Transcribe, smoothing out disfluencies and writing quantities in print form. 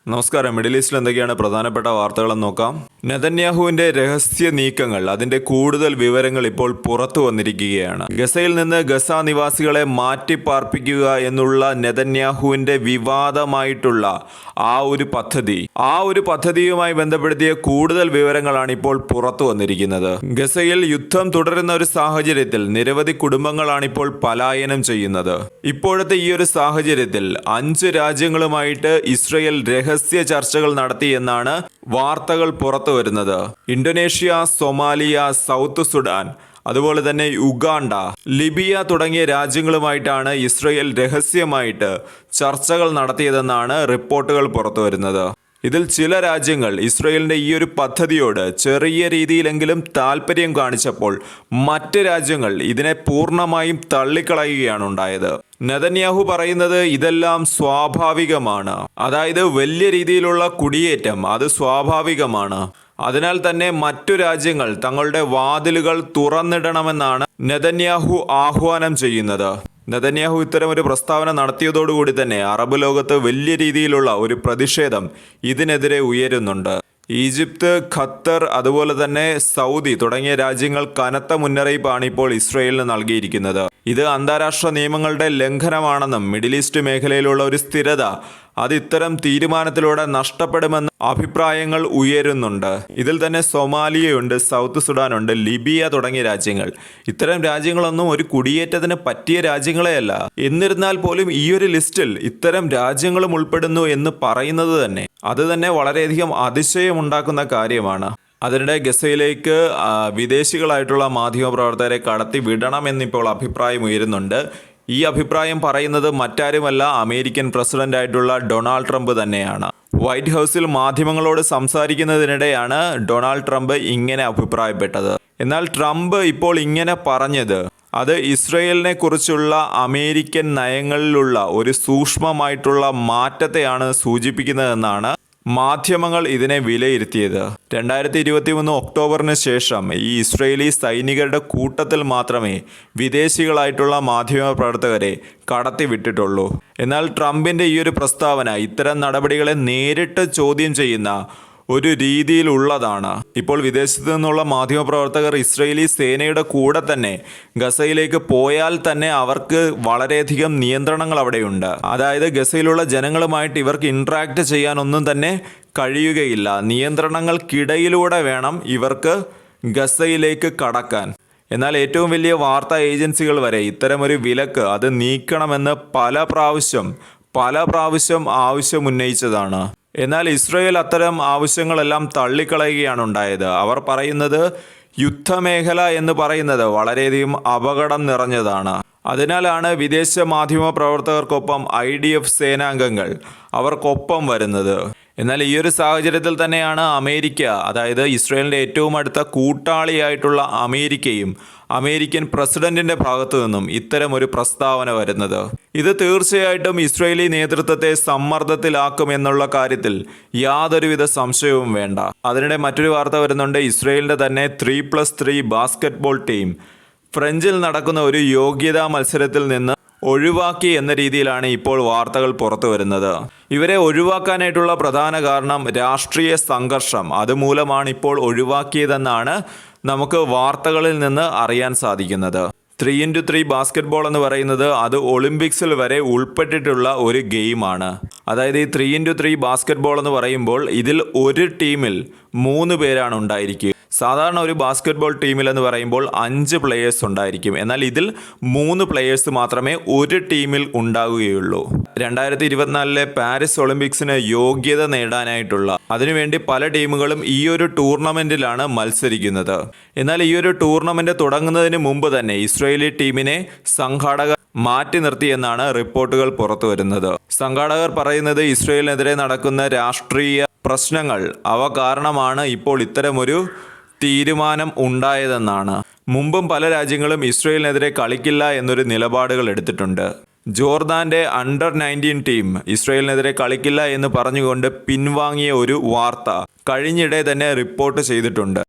നമസ്കാരം. മിഡിൽ ഈസ്റ്റിൽ എന്തൊക്കെയാണ് പ്രധാനപ്പെട്ട വാർത്തകളെന്ന് നോക്കാം. നെതന്യാഹുവിന്റെ രഹസ്യ നീക്കങ്ങൾ, അതിന്റെ കൂടുതൽ വിവരങ്ങൾ ഇപ്പോൾ പുറത്തു വന്നിരിക്കുകയാണ്. ഗസയിൽ നിന്ന് ഗസ നിവാസികളെ മാറ്റിപ്പാർപ്പിക്കുക എന്നുള്ള നെതന്യാഹുവിന്റെ വിവാദമായിട്ടുള്ള ആ ഒരു പദ്ധതിയുമായി ബന്ധപ്പെടുത്തിയ കൂടുതൽ വിവരങ്ങളാണ് ഇപ്പോൾ പുറത്തു വന്നിരിക്കുന്നത്. ഗസയിൽ യുദ്ധം തുടരുന്ന ഒരു സാഹചര്യത്തിൽ നിരവധി കുടുംബങ്ങളാണ് ഇപ്പോൾ പലായനം ചെയ്യുന്നത്. ഇപ്പോഴത്തെ ഈ ഒരു സാഹചര്യത്തിൽ 5 രാജ്യങ്ങളുമായിട്ട് ഇസ്രയേൽ രഹസ്യ ചർച്ചകൾ നടത്തി എന്നാണ് വാർത്തകൾ പുറത്തു വരുന്നത്. ഇന്തോനേഷ്യ, സൊമാലിയ, സൗത്ത് സുഡാൻ, അതുപോലെ തന്നെ യുഗാണ്ട, ലിബിയ തുടങ്ങിയ രാജ്യങ്ങളുമായിട്ടാണ് ഇസ്രയേൽ രഹസ്യമായിട്ട് ചർച്ചകൾ നടത്തിയതെന്നാണ് റിപ്പോർട്ടുകൾ പുറത്തു വരുന്നത്. ഇതിൽ ചില രാജ്യങ്ങൾ ഇസ്രയേലിന്റെ ഈ ഒരു പദ്ധതിയോട് ചെറിയ രീതിയിലെങ്കിലും താല്പര്യം കാണിച്ചപ്പോൾ മറ്റ് രാജ്യങ്ങൾ ഇതിനെ പൂർണ്ണമായും തള്ളിക്കളയുകയാണ് ഉണ്ടായത്. നെതന്യാഹു പറയുന്നത് ഇതെല്ലാം സ്വാഭാവികമാണ്, അതായത് വലിയ രീതിയിലുള്ള കുടിയേറ്റം അത് സ്വാഭാവികമാണ്, അതിനാൽ തന്നെ മറ്റു രാജ്യങ്ങൾ തങ്ങളുടെ വാതിലുകൾ തുറന്നിടണമെന്നാണ് നെതന്യാഹു ആഹ്വാനം ചെയ്യുന്നത്. നെതന്യാഹു ഇത്തരം ഒരു പ്രസ്താവന നടത്തിയതോടുകൂടി തന്നെ അറബ് ലോകത്ത് വലിയ രീതിയിലുള്ള ഒരു പ്രതിഷേധം ഇതിനെതിരെ ഉയരുന്നുണ്ട്. ഈജിപ്ത്, ഖത്തർ, അതുപോലെ തന്നെ സൗദി തുടങ്ങിയ രാജ്യങ്ങൾ കനത്ത മുന്നറിയിപ്പാണ് ഇപ്പോൾ ഇസ്രയേലിന് നൽകിയിരിക്കുന്നത്. ഇത് അന്താരാഷ്ട്ര നിയമങ്ങളുടെ ലംഘനമാണെന്നും മിഡിൽ ഈസ്റ്റ് മേഖലയിലുള്ള ഒരു സ്ഥിരത അത് ഇത്തരം തീരുമാനത്തിലൂടെ നഷ്ടപ്പെടുമെന്ന് അഭിപ്രായങ്ങൾ ഉയരുന്നുണ്ട്. ഇതിൽ തന്നെ സൊമാലിയയുണ്ട്, സൗത്ത് സുഡാനുണ്ട്, ലിബിയ തുടങ്ങിയ രാജ്യങ്ങൾ. ഇത്തരം രാജ്യങ്ങളൊന്നും ഒരു കുടിയേറ്റത്തിന് പറ്റിയ രാജ്യങ്ങളെയല്ല. എന്നിരുന്നാൽ പോലും ഈ ഒരു ലിസ്റ്റിൽ ഇത്തരം രാജ്യങ്ങളും ഉൾപ്പെടുന്നു എന്ന് പറയുന്നത് തന്നെ അത് തന്നെ വളരെയധികം അതിശയമുണ്ടാക്കുന്ന കാര്യമാണ്. അതിനിടെ ഗസയിലേക്ക് വിദേശികളായിട്ടുള്ള മാധ്യമപ്രവർത്തകരെ കടത്തി വിടണമെന്നിപ്പോൾ അഭിപ്രായം ഉയരുന്നുണ്ട്. ഈ അഭിപ്രായം പറയുന്നത് മറ്റാരുമല്ല, അമേരിക്കൻ പ്രസിഡന്റായിട്ടുള്ള ഡൊണാൾഡ് ട്രംപ് തന്നെയാണ്. വൈറ്റ് ഹൗസിൽ മാധ്യമങ്ങളോട് സംസാരിക്കുന്നതിനിടെയാണ് ഡൊണാൾഡ് ട്രംപ് ഇങ്ങനെ അഭിപ്രായപ്പെട്ടത്. എന്നാൽ ട്രംപ് ഇപ്പോൾ ഇങ്ങനെ പറഞ്ഞത് അത് ഇസ്രയേലിനെ കുറിച്ചുള്ള അമേരിക്കൻ നയങ്ങളിലുള്ള ഒരു സൂക്ഷ്മമായിട്ടുള്ള മാറ്റത്തെയാണ് സൂചിപ്പിക്കുന്നതെന്നാണ് മാധ്യമങ്ങൾ ഇതിനെ വിലയിരുത്തിയത്. 2023 ഒക്ടോബറിന് ശേഷം ഈ ഇസ്രയേലി സൈനികരുടെ കൂട്ടത്തിൽ മാത്രമേ വിദേശികളായിട്ടുള്ള മാധ്യമപ്രവർത്തകരെ കടത്തിവിട്ടിട്ടുള്ളൂ. എന്നാൽ ട്രംപിന്റെ ഈ ഒരു പ്രസ്താവന ഇത്തരം നടപടികളെ നേരിട്ട് ചോദ്യം ചെയ്യുന്ന ഒരു രീതിയിലുള്ളതാണ്. ഇപ്പോൾ വിദേശത്തു നിന്നുള്ള മാധ്യമപ്രവർത്തകർ ഇസ്രയേലി സേനയുടെ കൂടെ തന്നെ ഗസയിലേക്ക് പോയാൽ തന്നെ അവർക്ക് വളരെയധികം നിയന്ത്രണങ്ങൾ അവിടെയുണ്ട്. അതായത് ഗസയിലുള്ള ജനങ്ങളുമായിട്ട് ഇവർക്ക് ഇൻട്രാക്ട് ചെയ്യാനൊന്നും തന്നെ കഴിയുകയില്ല. നിയന്ത്രണങ്ങൾക്കിടയിലൂടെ വേണം ഇവർക്ക് ഗസയിലേക്ക് കടക്കാൻ. എന്നാൽ ഏറ്റവും വലിയ വാർത്താ ഏജൻസികൾ വരെ ഇത്തരമൊരു വിലക്ക് അത് നീക്കണമെന്ന് പല പ്രാവശ്യം ആവശ്യമുന്നയിച്ചതാണ്. എന്നാൽ ഇസ്രയേൽ അത്തരം ആവശ്യങ്ങളെല്ലാം തള്ളിക്കളയുകയാണ് ഉണ്ടായത്. അവർ പറയുന്നത് യുദ്ധമേഖല എന്ന് പറയുന്നത് വളരെയധികം അപകടം നിറഞ്ഞതാണ്. അതിനാലാണ് വിദേശ മാധ്യമ പ്രവർത്തകർക്കൊപ്പം IDF സേനാംഗങ്ങൾ അവർക്കൊപ്പം വരുന്നത്. എന്നാൽ ഈ ഒരു സാഹചര്യത്തിൽ തന്നെയാണ് അമേരിക്ക, അതായത് ഇസ്രയേലിൻ്റെ ഏറ്റവും അടുത്ത കൂട്ടാളിയായിട്ടുള്ള അമേരിക്കയും അമേരിക്കൻ പ്രസിഡന്റിന്റെ ഭാഗത്തു നിന്നും ഇത്തരം ഒരു പ്രസ്താവന വരുന്നത്. ഇത് തീർച്ചയായിട്ടും ഇസ്രയേലി നേതൃത്വത്തെ സമ്മർദ്ദത്തിലാക്കും എന്നുള്ള കാര്യത്തിൽ യാതൊരുവിധ സംശയവും വേണ്ട. അതിനിടെ മറ്റൊരു വാർത്ത വരുന്നുണ്ട്. ഇസ്രയേലിന്റെ തന്നെ 3+3 ബാസ്കറ്റ്ബോൾ ടീം ഫ്രഞ്ചിൽ നടക്കുന്ന ഒരു യോഗ്യതാ മത്സരത്തിൽ നിന്ന് ഒഴിവാക്കി എന്ന രീതിയിലാണ് ഇപ്പോൾ വാർത്തകൾ പുറത്തു വരുന്നത്. ഇവരെ ഒഴിവാക്കാനായിട്ടുള്ള പ്രധാന കാരണം രാഷ്ട്രീയ സംഘർഷം അതുമൂലമാണ് ഇപ്പോൾ ഒഴിവാക്കിയതെന്നാണ് നമുക്ക് വാർത്തകളിൽ നിന്ന് അറിയാൻ സാധിക്കുന്നത്. 3x3 ബാസ്കറ്റ്ബോൾ എന്ന് പറയുന്നത് അത് ഒളിമ്പിക്സിൽ വരെ ഉൾപ്പെട്ടിട്ടുള്ള ഒരു ഗെയിമാണ്. അതായത് ഈ 3x3 ബാസ്കറ്റ്ബോൾ എന്ന് പറയുമ്പോൾ ഇതിൽ ഒരു ടീമിൽ 3 പേരാണ് ഉണ്ടായിരിക്കുക. സാധാരണ ഒരു ബാസ്കറ്റ്ബോൾ ടീമിൽ എന്ന് പറയുമ്പോൾ 5 പ്ലെയേഴ്സ് ഉണ്ടായിരിക്കും. എന്നാൽ ഇതിൽ 3 പ്ലെയേഴ്സ് മാത്രമേ ഒരു ടീമിൽ ഉണ്ടാവുകയുള്ളൂ. 2024 പാരീസ് ഒളിമ്പിക്സിന് യോഗ്യത നേടാനായിട്ടുള്ള അതിനുവേണ്ടി പല ടീമുകളും ഈ ഒരു ടൂർണമെന്റിലാണ് മത്സരിക്കുന്നത്. എന്നാൽ ഈ ഒരു ടൂർണമെന്റ് തുടങ്ങുന്നതിന് മുമ്പ് തന്നെ ഇസ്രയേലി ടീമിനെ സംഘാടകർ മാറ്റി നിർത്തിയെന്നാണ് റിപ്പോർട്ടുകൾ പുറത്തു വരുന്നത്. സംഘാടകർ പറയുന്നത് ഇസ്രയേലിനെതിരെ നടക്കുന്ന രാഷ്ട്രീയ പ്രശ്നങ്ങൾ അവ കാരണമാണ് ഇപ്പോൾ ഇത്തരമൊരു തീരുമാനം ഉണ്ടായതെന്നാണ്. മുമ്പും പല രാജ്യങ്ങളും ഇസ്രയേലിനെതിരെ കളിക്കില്ല എന്നൊരു നിലപാടുകൾ എടുത്തിട്ടുണ്ട്. ജോർദാന്റെ അണ്ടർ-19 ടീം ഇസ്രയേലിനെതിരെ കളിക്കില്ല എന്ന് പറഞ്ഞുകൊണ്ട് പിൻവാങ്ങിയ ഒരു വാർത്ത കഴിഞ്ഞിടെ തന്നെ റിപ്പോർട്ട് ചെയ്തിട്ടുണ്ട്.